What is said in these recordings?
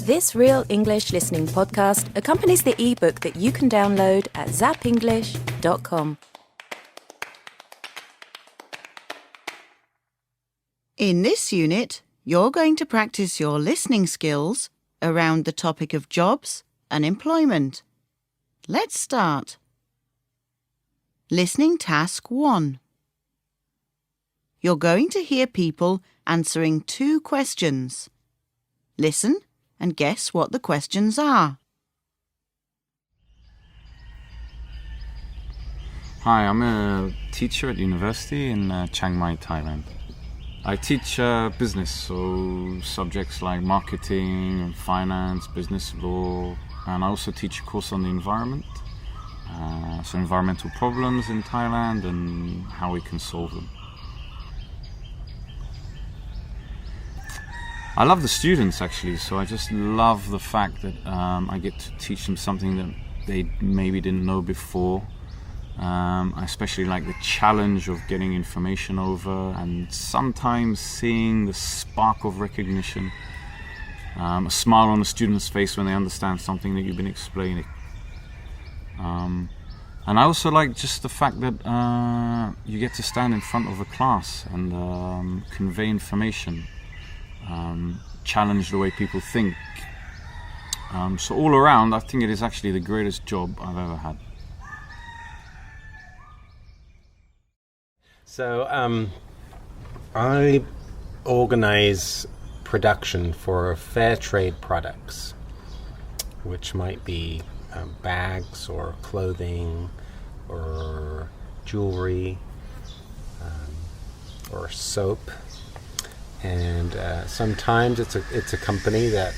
This Real English Listening podcast accompanies the ebook that you can download at zapenglish.com. In this unit, you're going to practice your listening skills around the topic of jobs and employment. Let's start. Listening Task 1. You're going to hear people answering 2 questions. Listen and guess what the questions are. Hi, I'm a teacher at university in Chiang Mai, Thailand. I teach business, so subjects like marketing and finance, business law, and I also teach a course on the environment, so environmental problems in Thailand and how we can solve them. I love the students actually, so I just love the fact that I get to teach them something that they maybe didn't know before. I especially like the challenge of getting information over and sometimes seeing the spark of recognition, a smile on the student's face when they understand something that you've been explaining. And I also like just the fact that you get to stand in front of a class and convey information, challenge the way people think. So all around, I think it is actually the greatest job I've ever had. So I organize production for fair trade products, which might be bags or clothing or jewelry or soap. And sometimes it's a company that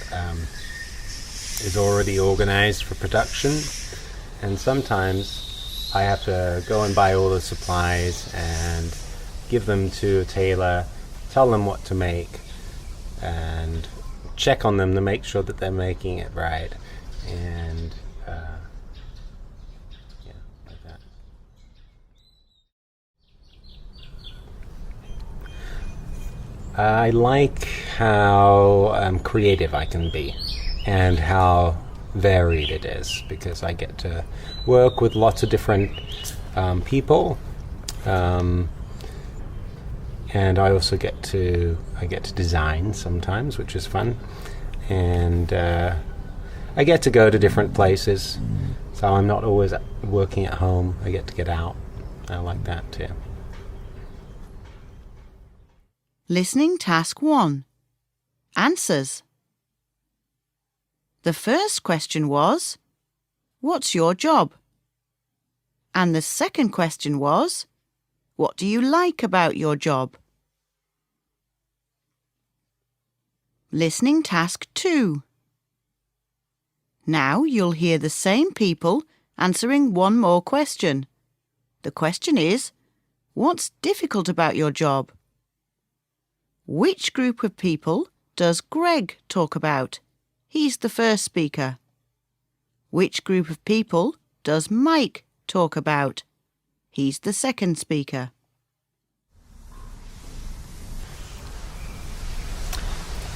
is already organized for production, and sometimes I have to go and buy all the supplies and give them to a tailor, tell them what to make, and check on them to make sure that they're making it right. And like that. I like how creative I can be and how varied it is, because I get to work with lots of different people, and I also get to design sometimes, which is fun, and I get to go to different places, so I'm not always working at home. I get to get out. I like that too. Listening Task 1. Answers. The first question was, what's your job? And the second question was, what do you like about your job? Listening Task 2. Now you'll hear the same people answering one more question. The question is, what's difficult about your job? Which group of people does Greg talk about? He's the first speaker. Which group of people does Mike talk about? He's the second speaker.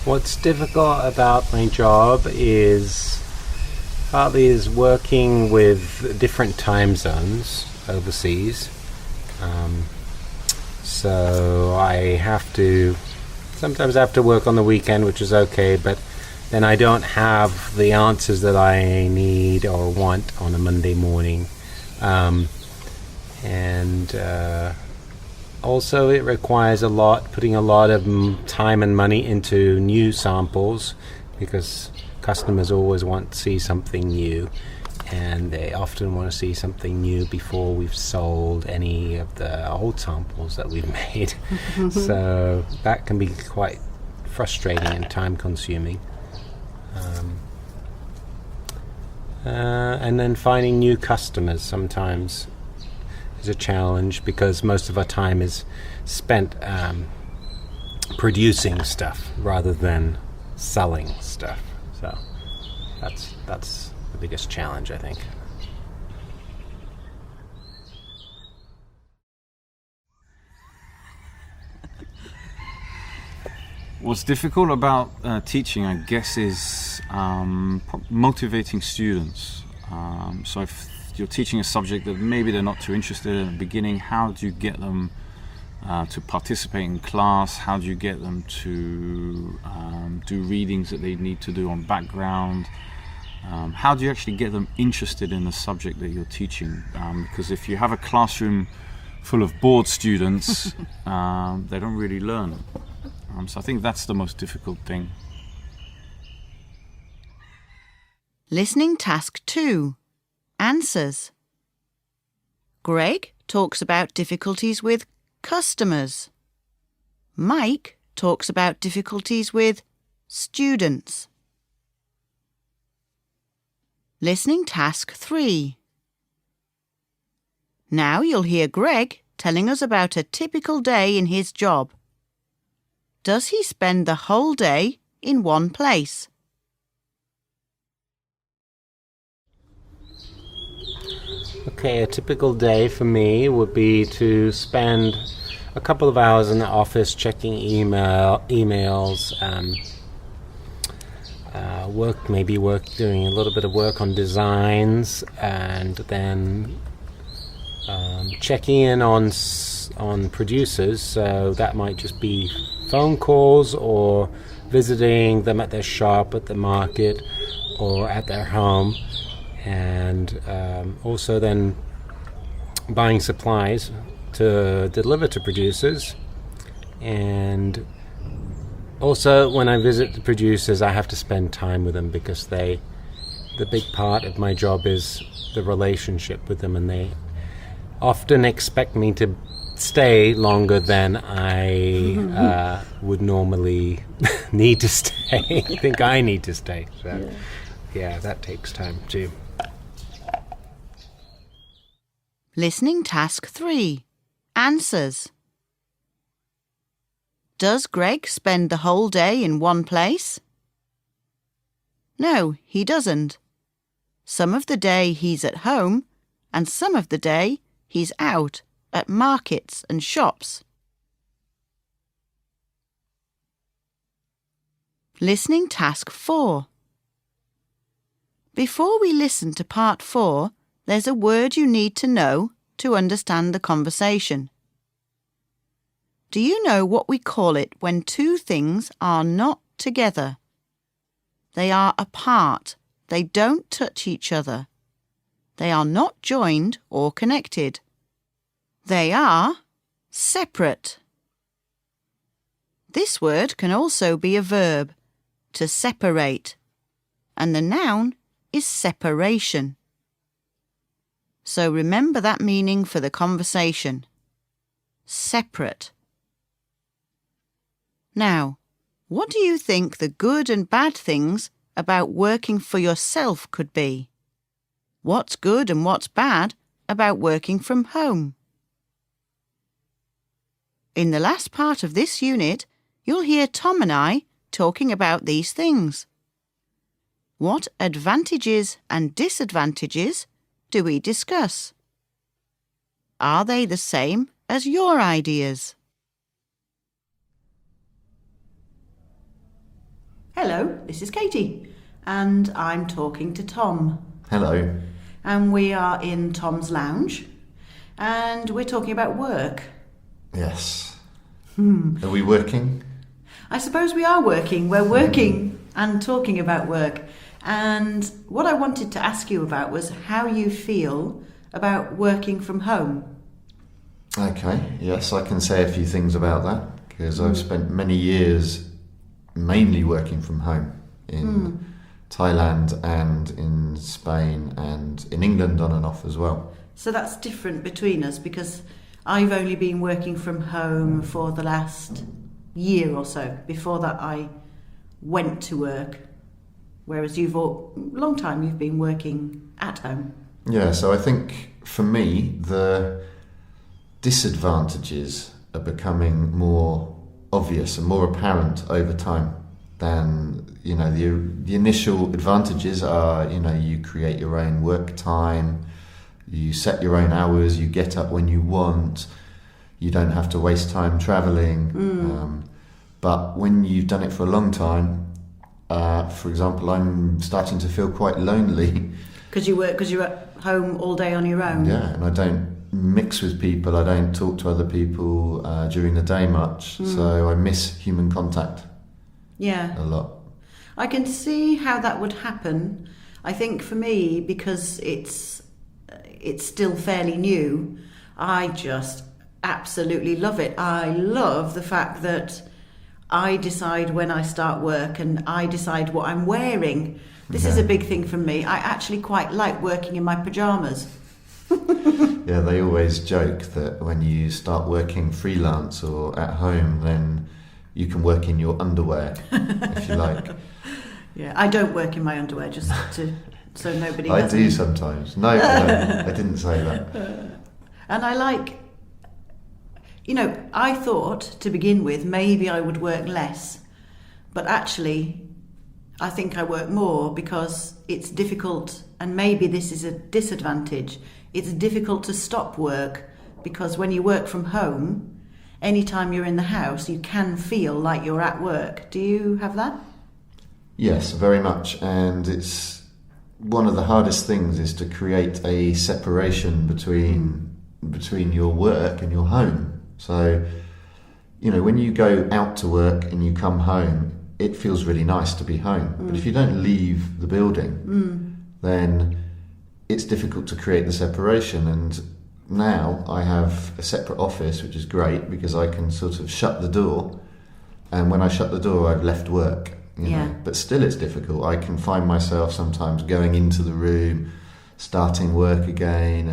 What's difficult about my job is partly working with different time zones overseas. So sometimes I have to work on the weekend, which is okay, but then I don't have the answers that I need or want on a Monday morning. Also it requires putting a lot of time and money into new samples, because customers always want to see something new, and they often want to see something new before we've sold any of the old samples that we've made. So that can be quite frustrating and time consuming. And then finding new customers sometimes is a challenge, because most of our time is spent producing stuff rather than selling stuff. So that's the biggest challenge, I think. What's difficult about teaching, I guess, is motivating students. So if you're teaching a subject that maybe they're not too interested in at the beginning, how do you get them to participate in class? How do you get them to do readings that they need to do on background? How do you actually get them interested in the subject that you're teaching? Because if you have a classroom full of bored students, they don't really learn. So I think that's the most difficult thing. Listening task 2. Answers. Greg talks about difficulties with customers. Mike talks about difficulties with students. Listening task 3. Now you'll hear Greg telling us about a typical day in his job. Does he spend the whole day in one place? Okay, a typical day for me would be to spend a couple of hours in the office checking emails, doing a little bit of work on designs, and then checking in on producers. So that might just be phone calls or visiting them at their shop, at the market, or at their home. And also then buying supplies to deliver to producers. And also when I visit the producers, I have to spend time with them because the big part of my job is the relationship with them, and they often expect me to stay longer than I would normally need to stay. I think I need to stay. So yeah, that takes time too. Listening task 3. Answers. Does Greg spend the whole day in one place? No, he doesn't. Some of the day he's at home, and some of the day he's out at markets and shops. Listening task 4. Before we listen to part 4, there's a word you need to know to understand the conversation. Do you know what we call it when two things are not together? They are apart. They don't touch each other. They are not joined or connected. They are separate. This word can also be a verb, to separate, and the noun is separation. So remember that meaning for the conversation. Separate. Now, what do you think the good and bad things about working for yourself could be? What's good and what's bad about working from home? In the last part of this unit, you'll hear Tom and I talking about these things. What advantages and disadvantages do we discuss? Are they the same as your ideas? Hello, this is Katie, and I'm talking to Tom. Hello. And we are in Tom's lounge, and we're talking about work. Yes. Are we working? I suppose we are working. We're working and talking about work. And what I wanted to ask you about was how you feel about working from home. Okay, yes, I can say a few things about that because I've spent many years mainly working from home in Thailand and in Spain and in England on and off as well. So that's different between us because I've only been working from home for the last year or so. Before that I went to work, whereas long time you've been working at home. Yeah, so I think for me the disadvantages are becoming more obvious and more apparent over time than, the initial advantages are, you create your own work time, you set your own hours, you get up when you want, you don't have to waste time travelling. But when you've done it for a long time, for example, I'm starting to feel quite lonely. Because you're at home all day on your own. Yeah, and I don't mix with people. I don't talk to other people during the day much. So I miss human contact. Yeah. A lot. I can see how that would happen. I think for me, because it's still fairly new, I just absolutely love it. I love the fact that I decide when I start work and I decide what I'm wearing. This is a big thing for me. I actually quite like working in my pyjamas. Yeah, they always joke that when you start working freelance or at home, then you can work in your underwear, if you like. Yeah, I don't work in my underwear, just so nobody I has do any. sometimes. No, I didn't say that. And I like, I thought to begin with maybe I would work less, but actually I think I work more because it's difficult, and maybe this is a disadvantage. It's difficult to stop work because when you work from home, anytime you're in the house, you can feel like you're at work. Do you have that? Yes, very much. And it's one of the hardest things is to create a separation between your work and your home. So, when you go out to work and you come home, it feels really nice to be home. But if you don't leave the building, then it's difficult to create the separation. And now I have a separate office, which is great because I can sort of shut the door. And when I shut the door, I've left work. But still it's difficult. I can find myself sometimes going into the room, starting work again,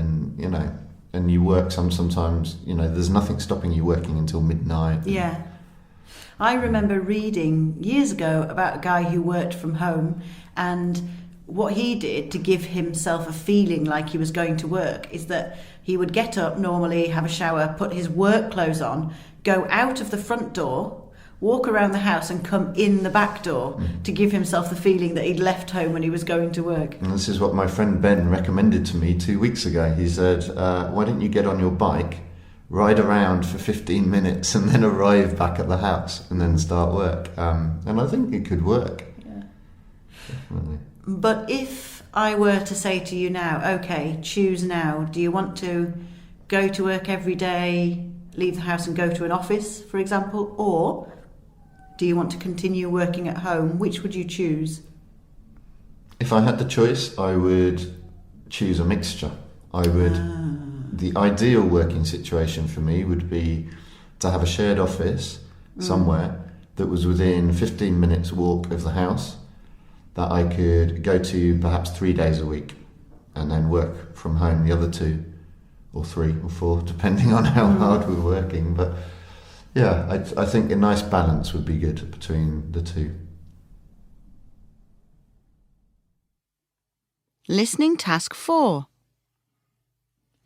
and you work sometimes, there's nothing stopping you working until midnight. Yeah. I remember reading years ago about a guy who worked from home, and what he did to give himself a feeling like he was going to work is that he would get up normally, have a shower, put his work clothes on, go out of the front door, walk around the house and come in the back door to give himself the feeling that he'd left home when he was going to work. And this is what my friend Ben recommended to me 2 weeks ago. He said, why don't you get on your bike, ride around for 15 minutes and then arrive back at the house and then start work. And I think it could work. Yeah. Definitely. But if I were to say to you now, okay, choose now, do you want to go to work every day, leave the house and go to an office, for example, or do you want to continue working at home? Which would you choose? If I had the choice, I would choose a mixture. The ideal working situation for me would be to have a shared office somewhere that was within 15 minutes walk of the house, that I could go to perhaps 3 days a week and then work from home the other 2 or 3 or 4, depending on how hard we're working. But yeah, I think a nice balance would be good between the two. Listening task 4.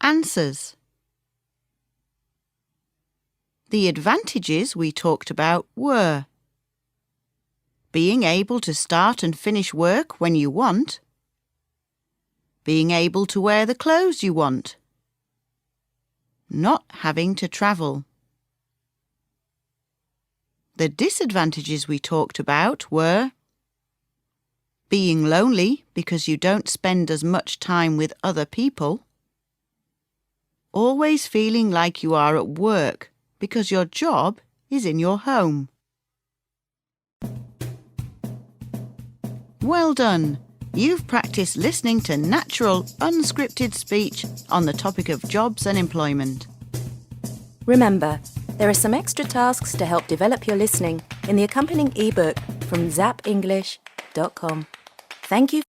Answers. The advantages we talked about were being able to start and finish work when you want, being able to wear the clothes you want, not having to travel. The disadvantages we talked about were being lonely because you don't spend as much time with other people, always feeling like you are at work because your job is in your home. Well done! You've practiced listening to natural, unscripted speech on the topic of jobs and employment. Remember, there are some extra tasks to help develop your listening in the accompanying ebook from zapenglish.com. Thank you.